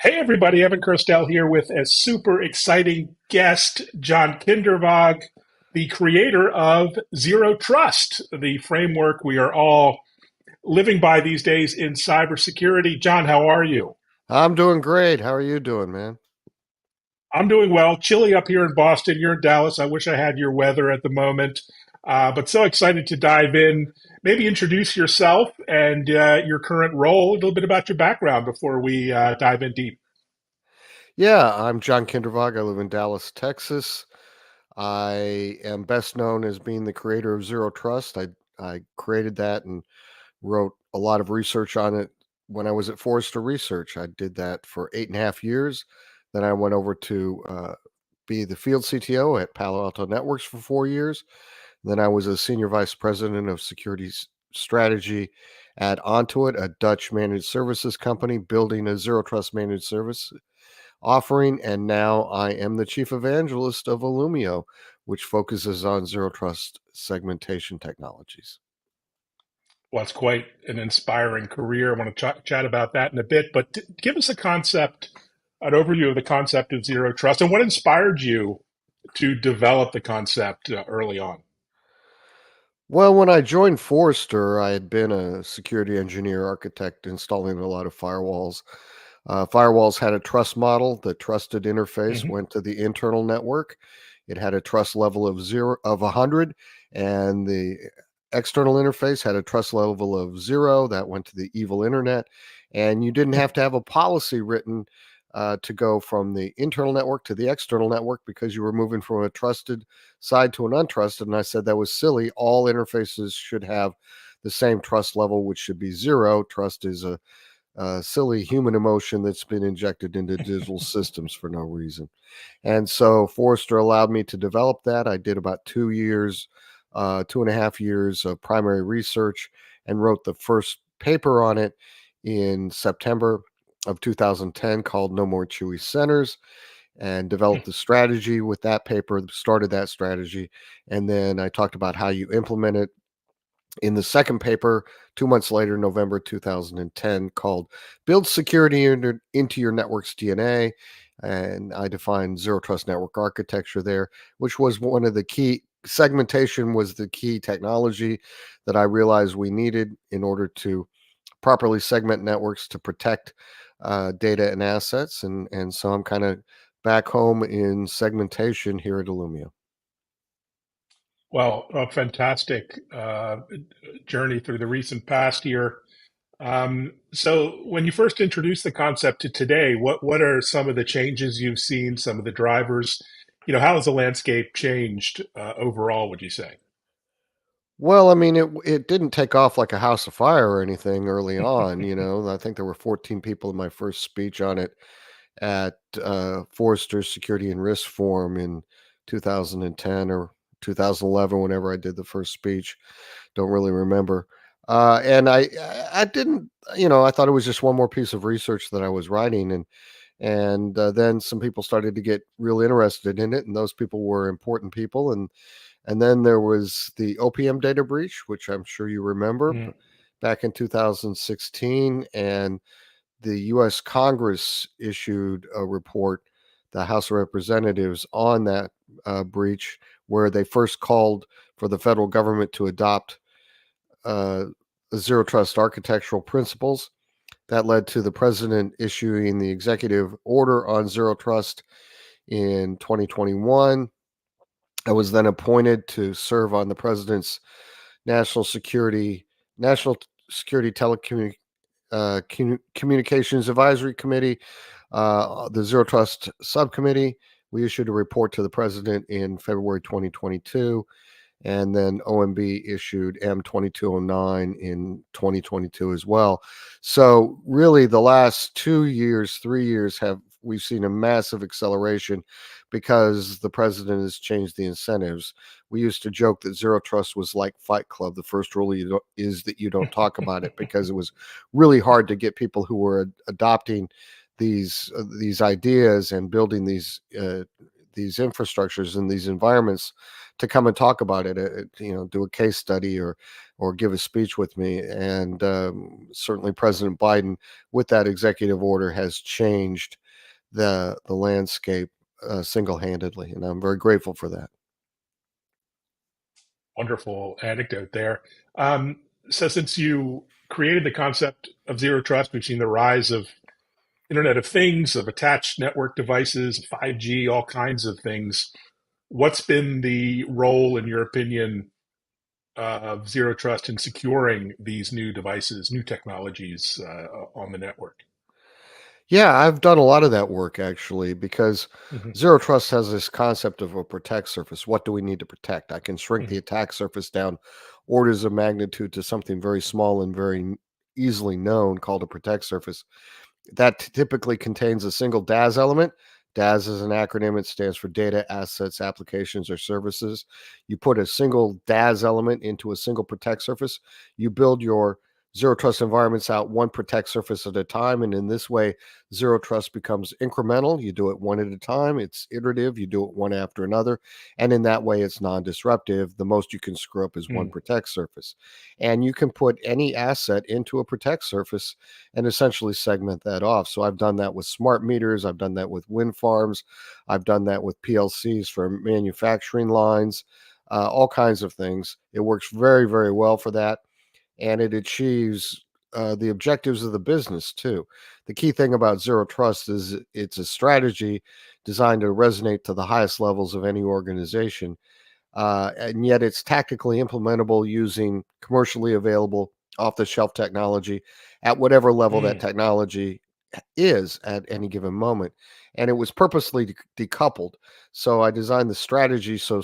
Hey everybody, Evan Kirstel here with a super exciting guest, John Kindervag, the creator of Zero Trust, the framework we are all living by these days in cybersecurity. John, how are you? I'm doing great. How are you doing, man? I'm doing well. Chilly up here in Boston. You're in Dallas. I wish I had your weather at the moment, but so excited to dive in. Maybe introduce yourself and your current role, a little bit about your background before we dive in deep. Yeah, I'm John Kindervag. I live in Dallas, Texas. I am best known as being the creator of Zero Trust. I created that and wrote a lot of research on it when I was at Forrester Research. I did that for 8.5 years. Then I went over to be the field CTO at Palo Alto Networks for 4 years. Then I was a senior vice president of security strategy at Onto It, a Dutch managed services company building a zero trust managed service offering. And now I am the chief evangelist of Illumio, which focuses on zero trust segmentation technologies. Well, it's quite an inspiring career. I want to chat about that in a bit, but give us a concept, an overview of the concept of zero trust, and what inspired you to develop the concept early on. Well, when I joined Forrester, I had been a security engineer architect installing a lot of firewalls. Firewalls had a trust model. The trusted interface Hmm. went to the internal network. It had a trust level of 100, and the external interface had a trust level of 0 that went to the evil internet. And you didn't have to have a policy written to go from the internal network to the external network because you were moving from a trusted side to an untrusted. And I said that was silly. All interfaces should have the same trust level, which should be 0. Trust is a silly human emotion that's been injected into digital systems for no reason. And so Forrester allowed me to develop that. I did about 2 years, 2.5 years of primary research and wrote the first paper on it in September of 2010 called No More Chewy Centers, and developed the strategy with that paper, started that strategy. And then I talked about how you implement it in the second paper 2 months later, November 2010, called Build Security into Your Network's DNA. And I defined zero trust network architecture there, which was one of the key segmentation was the key technology that I realized we needed in order to properly segment networks to protect data and assets. And so I'm kind of back home in segmentation here at Alumio. Well, a fantastic journey through the recent past here. So, when you first introduced the concept to today, what are some of the changes you've seen? Some of the drivers? How has the landscape changed overall? Would you say? Well, I mean, it didn't take off like a house of fire or anything early on. I think there were 14 people in my first speech on it at Forrester's Security and Risk Forum in 2010 or 2011, whenever I did the first speech. Don't really remember. And I didn't, I thought it was just one more piece of research that I was writing, and then some people started to get real interested in it, and those people were important people, and then there was the OPM data breach, which I'm sure you remember, Mm. back in 2016. And the US Congress issued a report, the House of Representatives, on that breach, where they first called for the federal government to adopt uh, zero trust architectural principles. That led to the president issuing the executive order on zero trust in 2021. I was then appointed to serve on the president's national security national security communications advisory committee, the zero trust subcommittee. We issued a report to the president in February 2022, and then OMB issued M2209 in 2022 as well. So really, the last 2 years, 3 years, have we've seen a massive acceleration because the president has changed the incentives. We used to joke that zero trust was like Fight Club. The first rule is that you don't talk about it, because it was really hard to get people who were adopting these ideas and building these infrastructures and these environments to come and talk about it, do a case study or give a speech with me. And certainly President Biden, with that executive order, has changed the landscape single-handedly, and I'm very grateful for that. Wonderful anecdote there. So since you created the concept of zero trust, we've seen the rise of Internet of Things, of attached network devices, 5G, all kinds of things. What's been the role, in your opinion, of zero trust in securing these new devices, new technologies on the network? Yeah, I've done a lot of that work actually because Hmm. Zero Trust has this concept of a protect surface. What do we need to protect? I can shrink the Hmm. attack surface down orders of magnitude to something very small and very easily known called a protect surface. That typically contains a single DAS element. DAS is an acronym. It stands for Data, Assets, Applications, or Services. You put a single DAS element into a single protect surface. You build your zero trust environments out one protect surface at a time. And in this way, zero trust becomes incremental. You do it one at a time. It's iterative. You do it one after another. And in that way, it's non disruptive. The most you can screw up is one Mm. protect surface. And you can put any asset into a protect surface and essentially segment that off. So I've done that with smart meters. I've done that with wind farms. I've done that with PLCs for manufacturing lines, all kinds of things. It works very, very well for that. And it achieves the objectives of the business too. The key thing about zero trust is it's a strategy designed to resonate to the highest levels of any organization, and yet it's tactically implementable using commercially available off the shelf technology at whatever level that Mm. technology is at any given moment. And it was purposely decoupled. So I designed the strategy so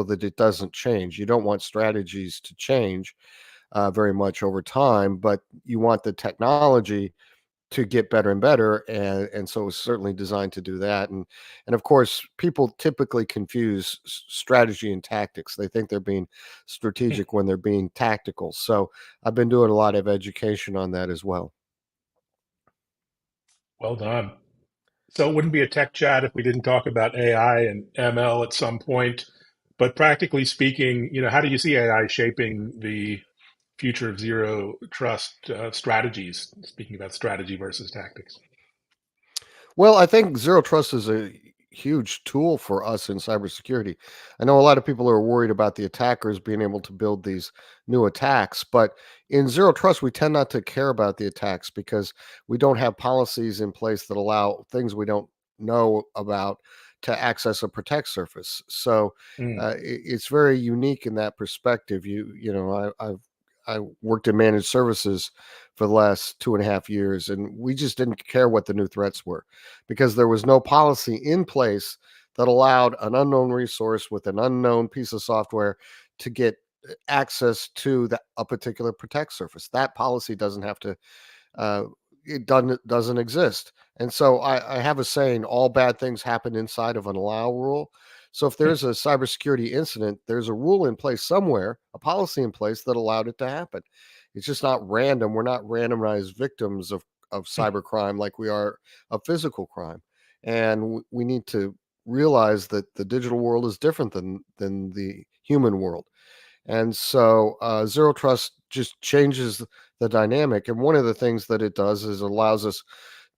that it doesn't change. You don't want strategies to change very much over time, but you want the technology to get better and better, and so it's certainly designed to do that. And of course, people typically confuse strategy and tactics. They think they're being Mm. strategic when they're being tactical. So I've been doing a lot of education on that as well. Well done. So it wouldn't be a tech chat if we didn't talk about AI and ML at some point. But practically speaking, how do you see AI shaping the future of zero trust strategies? Speaking about strategy versus tactics. Well, I think zero trust is a huge tool for us in cybersecurity. I know a lot of people are worried about the attackers being able to build these new attacks, but in zero trust, we tend not to care about the attacks because we don't have policies in place that allow things we don't know about to access a protect surface. So Mm. it's very unique in that perspective. I worked in managed services for the last 2.5 years, and we just didn't care what the new threats were because there was no policy in place that allowed an unknown resource with an unknown piece of software to get access to a particular protect surface. That policy doesn't have to uh, it doesn't exist. And so I have a saying: all bad things happen inside of an allow rule. So if there's a cybersecurity incident, there's a rule in place somewhere, a policy in place that allowed it to happen. It's just not random. We're not randomized victims of cybercrime like we are of physical crime, and we need to realize that the digital world is different than the human world. And so zero trust just changes the dynamic. And one of the things that it does is it allows us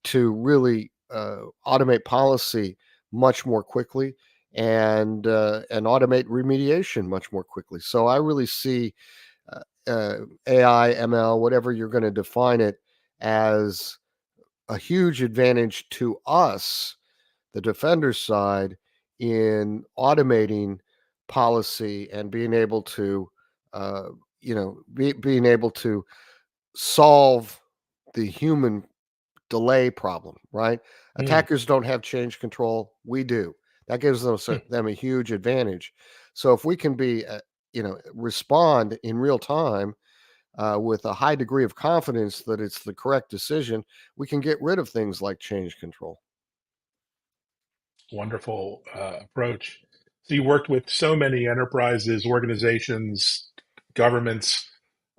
to really automate policy much more quickly and automate remediation much more quickly. So I really see AI, ML, whatever you're going to define it, as a huge advantage to us, the defender side, in automating policy and being able to, uh, being able to solve the human delay problem. Right? Mm. Attackers don't have change control. We do. That gives Mm. them a huge advantage. So if we can respond in real time with a high degree of confidence that it's the correct decision, we can get rid of things like change control. Wonderful approach. So you worked with so many enterprises, organizations, governments.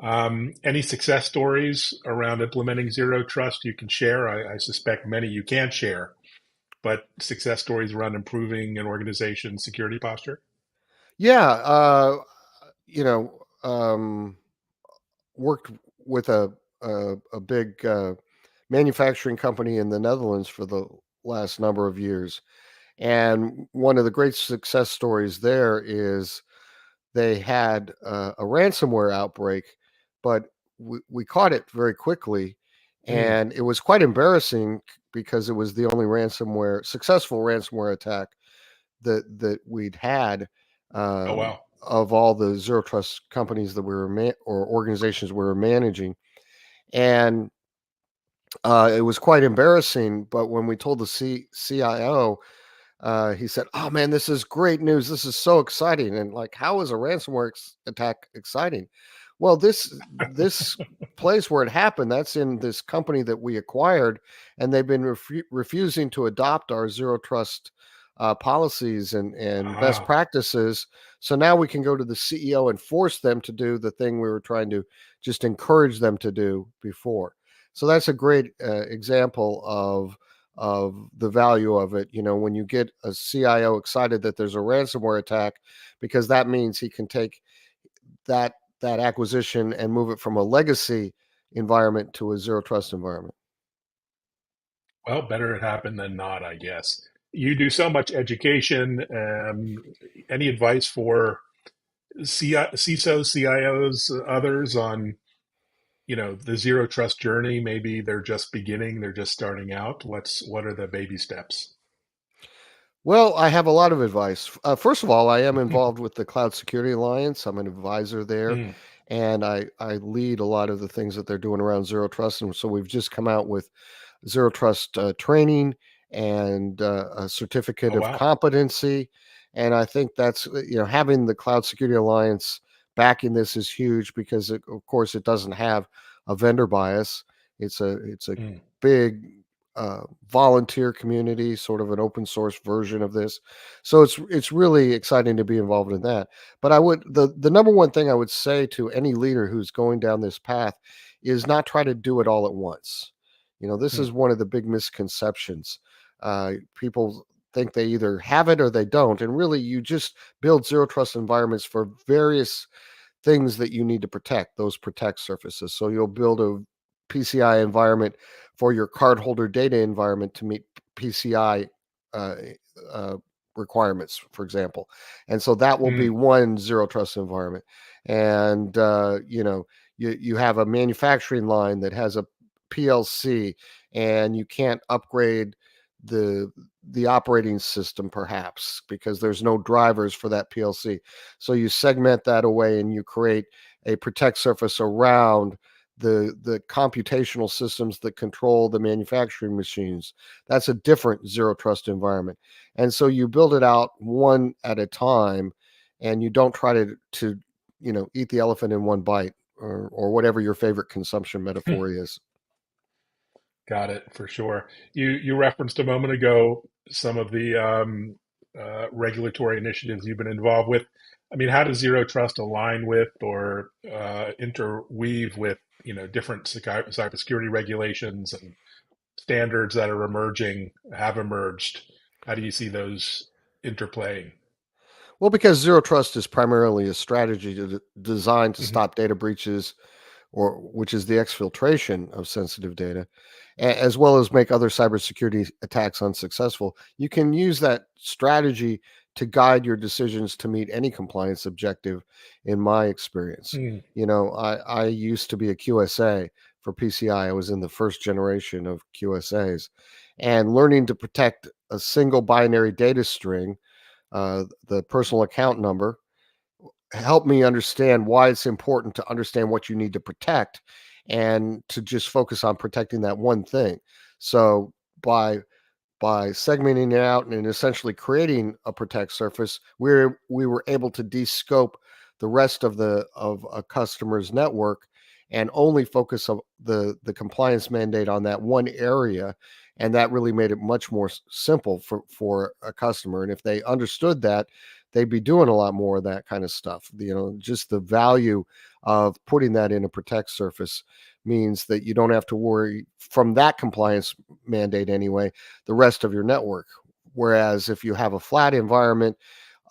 Any success stories around implementing zero trust you can share? I suspect many you can't share, but success stories around improving an organization's security posture. Yeah, you know, worked with a big manufacturing company in the Netherlands for the last number of years, and one of the great success stories there is they had a ransomware outbreak, but we caught it very quickly, Mm. and it was quite embarrassing because it was the only successful ransomware attack that we'd had, Oh, um, wow. of all the zero trust companies that we were or organizations we were managing, and it was quite embarrassing. But when we told the CIO, he said, "Oh man, this is great news. This is so exciting." And like, how is a ransomware attack exciting? Well, this place where it happened, that's in this company that we acquired, and they've been refusing to adopt our zero trust policies and best Ah, practices. So now we can go to the CEO and force them to do the thing we were trying to just encourage them to do before. So that's a great example of the value of it. You know, when you get a CIO excited that there's a ransomware attack, because that means he can take that acquisition and move it from a legacy environment to a zero trust environment. well, better it happen than not, I guess. You do so much education. Any advice for CISOs, CIOs, others on, the zero trust journey? Maybe they're just beginning, they're just starting out. What are the baby steps? Well, I have a lot of advice. First of all, I am involved with the Cloud Security Alliance. I'm an advisor there, Mm. and I lead a lot of the things that they're doing around zero trust. And so we've just come out with zero trust training and a certificate Oh, of wow. competency. And I think that's having the Cloud Security Alliance backing this is huge because of course it doesn't have a vendor bias. It's a Mm. big volunteer community, sort of an open source version of this. So it's really exciting to be involved in that. But I would the number one thing I would say to any leader who's going down this path is not try to do it all at once. This Mm. is one of the big misconceptions. People think they either have it or they don't, and really, you just build zero trust environments for various things that you need to protect, those protect surfaces. So you'll build a PCI environment for your cardholder data environment to meet PCI uh, uh, requirements, for example. And so that will be Mm. one zero trust environment. And, you have a manufacturing line that has a PLC and you can't upgrade the the operating system perhaps because there's no drivers for that PLC. So you segment that away and you create a protect surface around the computational systems that control the manufacturing machines. That's a different zero trust environment. And so you build it out one at a time and you don't try to eat the elephant in one bite or whatever your favorite consumption metaphor is. Got it, for sure. You referenced a moment ago some of the regulatory initiatives you've been involved with. I mean, how does zero trust align with or interweave with different cybersecurity regulations and standards that are emerging, have emerged? How do you see those interplaying? Well, because zero trust is primarily a strategy designed to Hmm. stop data breaches, or which is the exfiltration of sensitive data, as well as make other cybersecurity attacks unsuccessful. You can use that strategy to guide your decisions to meet any compliance objective, in my experience. Mm. I used to be a QSA for PCI. I was in the first generation of QSAs, and learning to protect a single binary data string, the personal account number, help me understand why it's important to understand what you need to protect and to just focus on protecting that one thing. So by segmenting it out and essentially creating a protect surface, we were able to descope the rest of a customer's network and only focus on the compliance mandate on that one area. And that really made it much more simple for a customer. And if they understood that, they'd be doing a lot more of that kind of stuff. Just the value of putting that in a protect surface means that you don't have to worry from that compliance mandate anyway the rest of your network. Whereas if you have a flat environment,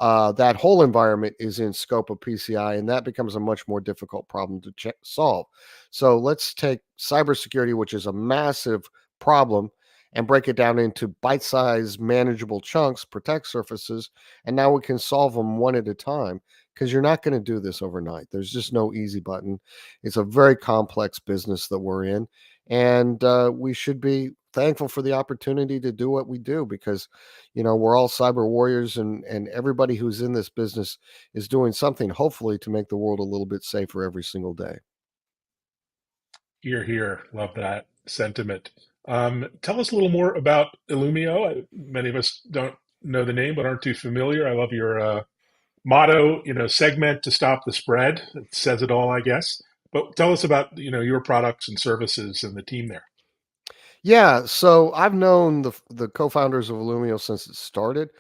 that whole environment is in scope of PCI, and that becomes a much more difficult problem to solve. So let's take cybersecurity, which is a massive problem, and break it down into bite-sized, manageable chunks, protect surfaces, and now we can solve them one at a time because you're not going to do this overnight. There's just no easy button. It's a very complex business that we're in, and we should be thankful for the opportunity to do what we do because we're all cyber warriors, and everybody who's in this business is doing something, hopefully, to make the world a little bit safer every single day. Here, here. Love that sentiment. Tell us a little more about Illumio. Many of us don't know the name, but aren't too familiar. I love your motto, segment to stop the spread. It says it all, I guess. But tell us about, your products and services and the team there. Yeah, so I've known the co-founders of Alumio since it started.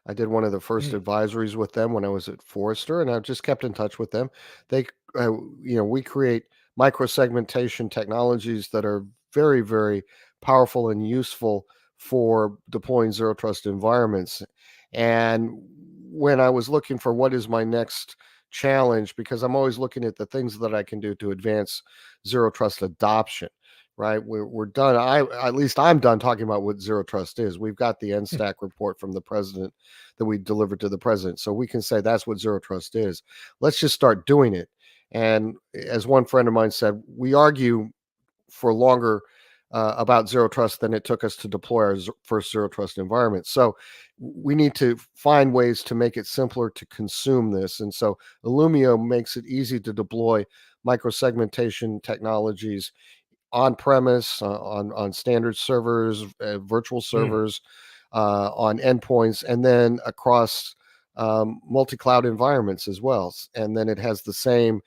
I did one of the first Mm, advisories with them when I was at Forrester, and I've just kept in touch with them. They, we create microsegmentation technologies that are very, very powerful and useful for deploying zero trust environments. And when I was looking for what is my next challenge, because I'm always looking at the things that I can do to advance zero trust adoption, right? We're done. At least I'm done talking about what zero trust is. We've got the NSTAC report from the president that we delivered to the president, so we can say that's what zero trust is. Let's just start doing it. And as one friend of mine said, we argue for longer about zero trust than it took us to deploy our first zero trust environment. So we need to find ways to make it simpler to consume this. And so Illumio makes it easy to deploy microsegmentation technologies on premise, on standard servers, virtual mm, servers, on endpoints, and then across multi cloud environments as well. And then it has the same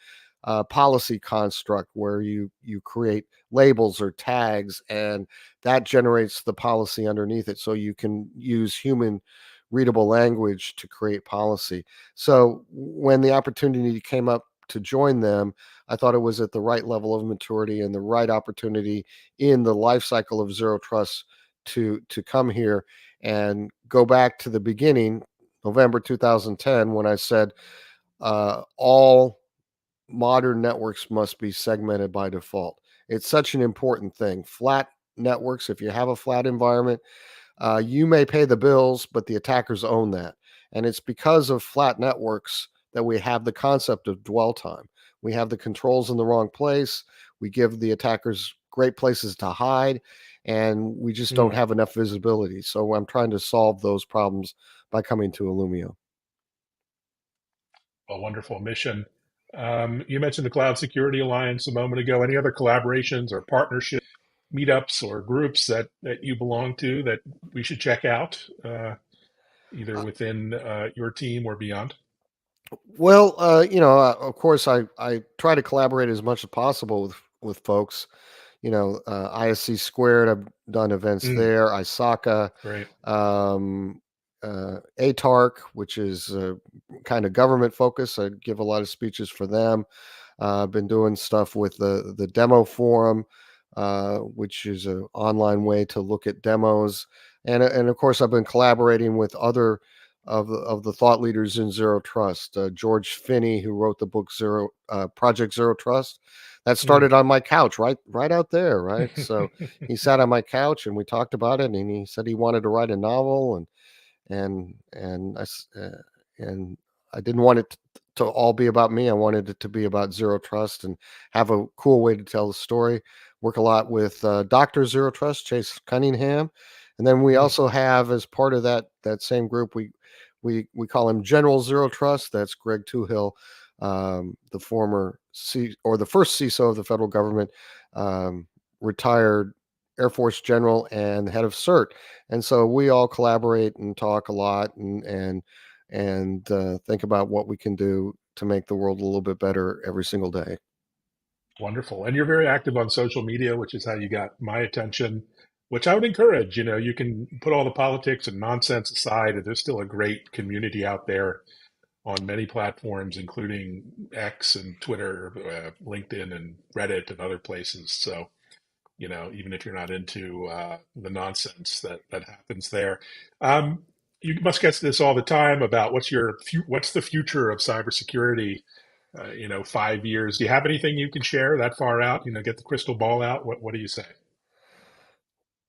policy construct where you create labels or tags, and that generates the policy underneath it, so you can use human readable language to create policy. So when the opportunity came up to join them, I thought it was at the right level of maturity and the right opportunity in the life cycle of zero trust to come here and go back to the beginning, November 2010, when I said all modern networks must be segmented by default. It's such an important thing. Flat networks, if you have a flat environment, you may pay the bills, but the attackers own that. And it's because of flat networks that we have the concept of dwell time. We have the controls in the wrong place. We give the attackers great places to hide, and we just don't mm. have enough visibility. So I'm trying to solve those problems by coming to Illumio. A wonderful mission. You mentioned the Cloud Security Alliance a moment ago. Any other collaborations or partnership meetups or groups that you belong to that we should check out, either within your team or beyond? Well, of course, I try to collaborate as much as possible with folks. ISC squared. I've done events Mm, there. ISACA, great. um, ATARC, which is kind of government focused. I give a lot of speeches for them. I've been doing stuff with the demo forum, which is an online way to look at demos, and of course I've been collaborating with other of the thought leaders in zero trust. George Finney, who wrote the book Project Zero Trust, that Mm. started on my couch, right out there, right. So he sat on my couch and we talked about it, and he said he wanted to write a novel, and I didn't want it to all be about me. I wanted it to be about zero trust and have a cool way to tell the story. Work a lot with Doctor Zero Trust, Chase Cunningham, and then we Mm, also have, as part of that same group, we call him General Zero Trust. That's Greg Toohill, the former or the first CISO of the federal government, retired Air Force general and head of CERT, and so we all collaborate and talk a lot, and think about what we can do to make the world a little bit better every single day. wonderful. And you're very active on social media, which is how you got my attention, which I would encourage. You can put all the politics and nonsense aside, and there's still a great community out there on many platforms, including X and Twitter, LinkedIn and Reddit and other places. So, even if you're not into the nonsense that happens there. Um, You must get this all the time about what's the future of cybersecurity. 5 years. Do you have anything you can share that far out? Get the crystal ball out. What do you say?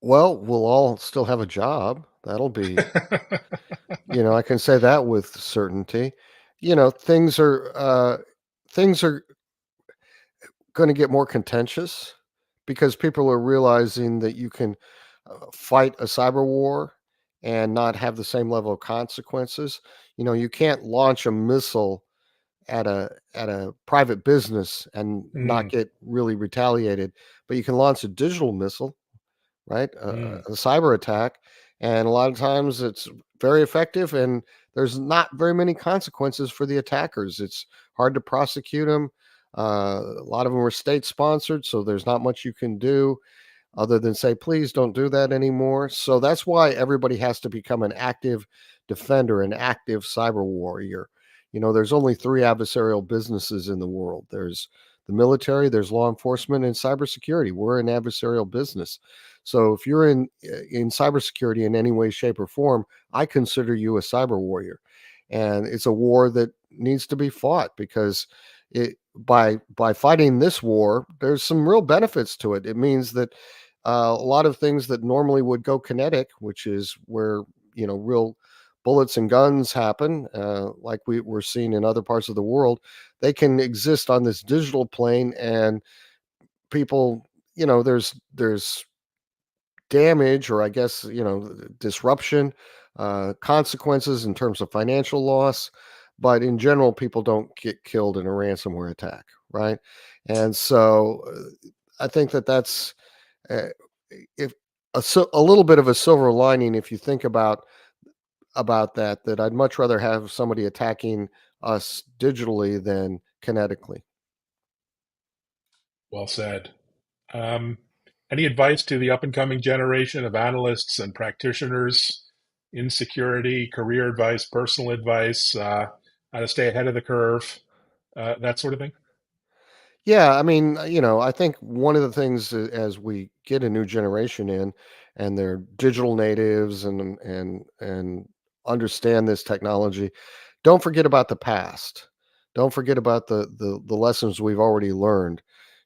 Well, we'll all still have a job. That'll be, I can say that with certainty. Things are going to get more contentious because people are realizing that you can fight a cyber war and not have the same level of consequences. You can't launch a missile at a private business and not Mm, get really retaliated, but you can launch a digital missile, right? mm, A cyber attack, and a lot of times it's very effective, and there's not very many consequences for the attackers. It's hard to prosecute them. A lot of them are state sponsored, so there's not much you can do other than say, please don't do that anymore. So that's why everybody has to become an active defender, an active cyber warrior. There's only three adversarial businesses in the world. There's the military, there's law enforcement, and cybersecurity. We're an adversarial business. So if you're in cybersecurity in any way, shape, or form, I consider you a cyber warrior. And it's a war that needs to be fought because by fighting this war, there's some real benefits to it. It means that a lot of things that normally would go kinetic, which is where real bullets and guns happen, like we're seeing in other parts of the world, they can exist on this digital plane, and people, there's damage, or I guess disruption, consequences in terms of financial loss, but in general, people don't get killed in a ransomware attack, right? And so I think that's uh, if a little bit of a silver lining if you think about that I'd much rather have somebody attacking us digitally than kinetically. well said. Um, any advice to the up and coming generation of analysts and practitioners in security, career advice, personal advice, how to stay ahead of the curve, that sort of thing? Yeah, I mean, I think one of the things as we get a new generation in, and they're digital natives and understand this technology, don't forget about the past. Don't forget about the lessons we've already learned.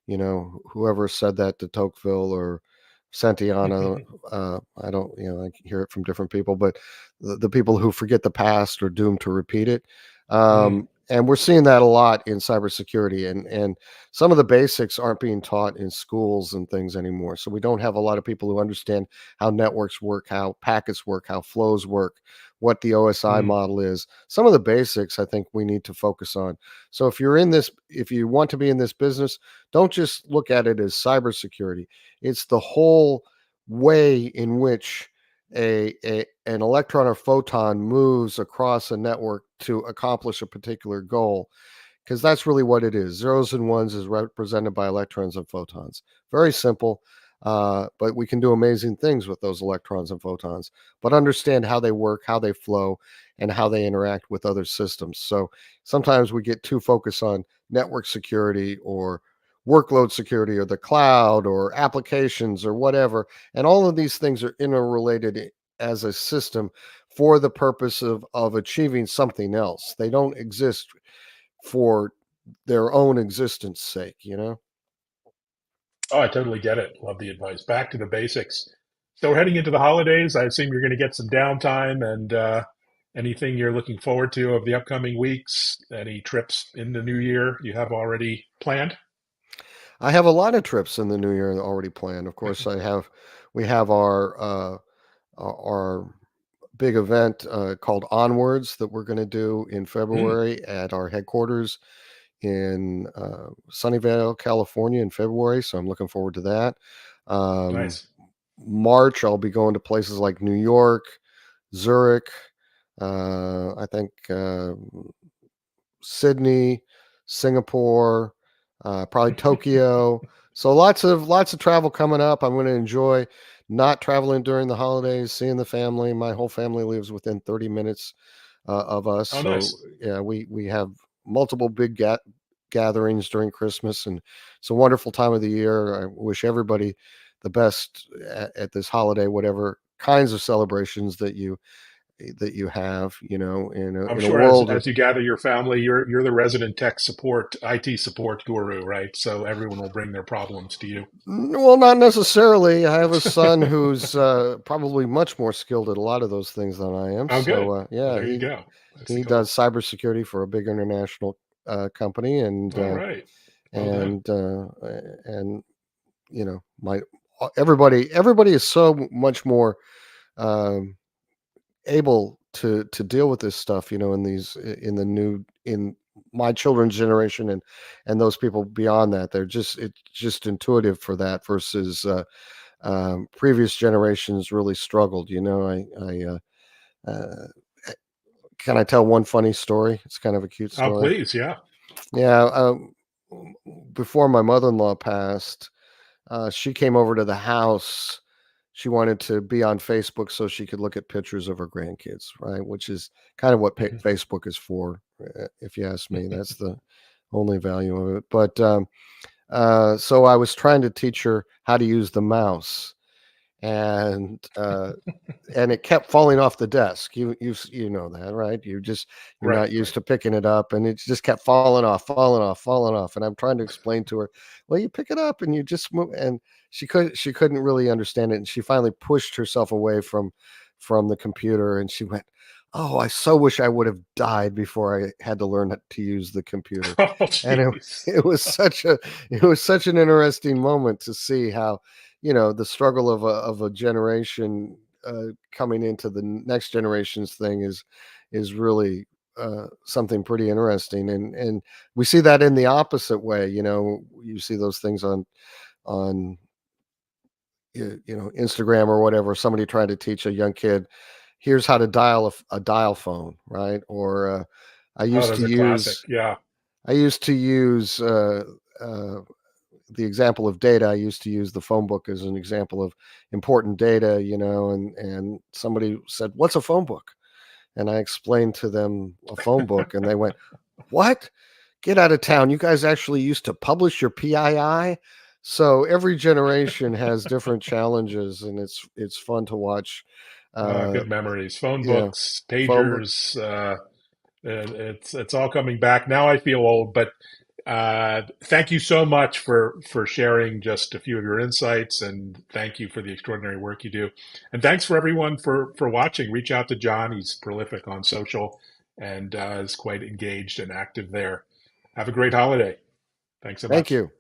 Whoever said that to Tocqueville or Santayana, I don't, I hear it from different people, but the people who forget the past are doomed to repeat it. Mm, And we're seeing that a lot in cybersecurity, and some of the basics aren't being taught in schools and things anymore. So we don't have a lot of people who understand how networks work, how packets work, how flows work, what the OSI mm. model is. Some of the basics I think we need to focus on. So if you want to be in this business, don't just look at it as cybersecurity. It's the whole way in which an electron or photon moves across a network to accomplish a particular goal, because that's really what it is. Zeros and ones is represented by electrons and photons. Very simple, but we can do amazing things with those electrons and photons. But understand how they work, how they flow, and how they interact with other systems. So sometimes we get too focused on network security or workload security or the cloud or applications or whatever. And all of these things are interrelated as a system for the purpose of achieving something else. They don't exist for their own existence sake. Oh, I totally get it. Love the advice. Back to the basics. So we're heading into the holidays. I assume you're going to get some downtime and anything you're looking forward to of the upcoming weeks. Any trips in the new year you have already planned? I have a lot of trips in the new year already planned. Of course, we have our big event called Onwards that we're going to do in Mm, February at our headquarters in Sunnyvale, California in February. So I'm looking forward to that. Um, nice. March, I'll be going to places like New York, Zurich, I think Sydney, Singapore, probably Tokyo. So lots of travel coming up. I'm going to enjoy not traveling during the holidays, seeing the family. My whole family lives within 30 minutes of us, Oh, so nice. yeah, we have multiple big gatherings during Christmas, and it's a wonderful time of the year. I wish everybody the best at this holiday, whatever kinds of celebrations that that you have, I'm in a sure world. as you gather your family, you're the resident tech support, IT support guru, right? So everyone will bring their problems to you. Well, not necessarily. I have a son who's probably much more skilled at a lot of those things than I am. Oh, So, good. Well, yeah, there you go. That's the he does goal. cybersecurity for a big international company, All right. Well done. and uh, and my everybody is so much more um, able to deal with this stuff, in the new in my children's generation, and those people beyond that. It's just intuitive for that versus previous generations really struggled. Uh, can I tell one funny story? It's kind of a cute Oh, story. please. Yeah. Yeah. Before my mother-in-law passed, she came over to the house. She wanted to be on Facebook so she could look at pictures of her grandkids, right? Which is kind of what Facebook is for, if you ask me. That's the only value of it. But so I was trying to teach her how to use the mouse, and it kept falling off the desk. You know that, right? You're Right. not used Right. to picking it up, and it just kept falling off, falling off, falling off. And I'm trying to explain to her, well, you pick it up and you just move. And she couldn't really understand it, and she finally pushed herself away from the computer, and she went, "Oh, I so wish I would have died before I had to learn to use the computer." Oh, And jeez. it was such an interesting moment to see how, the struggle of a generation coming into the next generation's thing is really something pretty interesting, and we see that in the opposite way. You see those things on Instagram or whatever, somebody trying to teach a young kid, here's how to dial a dial phone, right? Or I Oh, used to those are classic. use Yeah. I used to use uh, the example of data. I used to use the phone book as an example of important data, and somebody said, "What's a phone book?" And I explained to them a phone book, and they went, "What? Get out of town. You guys actually used to publish your PII?" So every generation has different challenges, and it's fun to watch. Uh, Good memories. Phone yeah, books, phone book. pagers. It's all coming back. Now I feel old, but thank you so much for sharing just a few of your insights, and thank you for the extraordinary work you do. And thanks for everyone for watching. Reach out to John. He's prolific on social and is quite engaged and active there. Have a great holiday. Thanks so Thank much. you.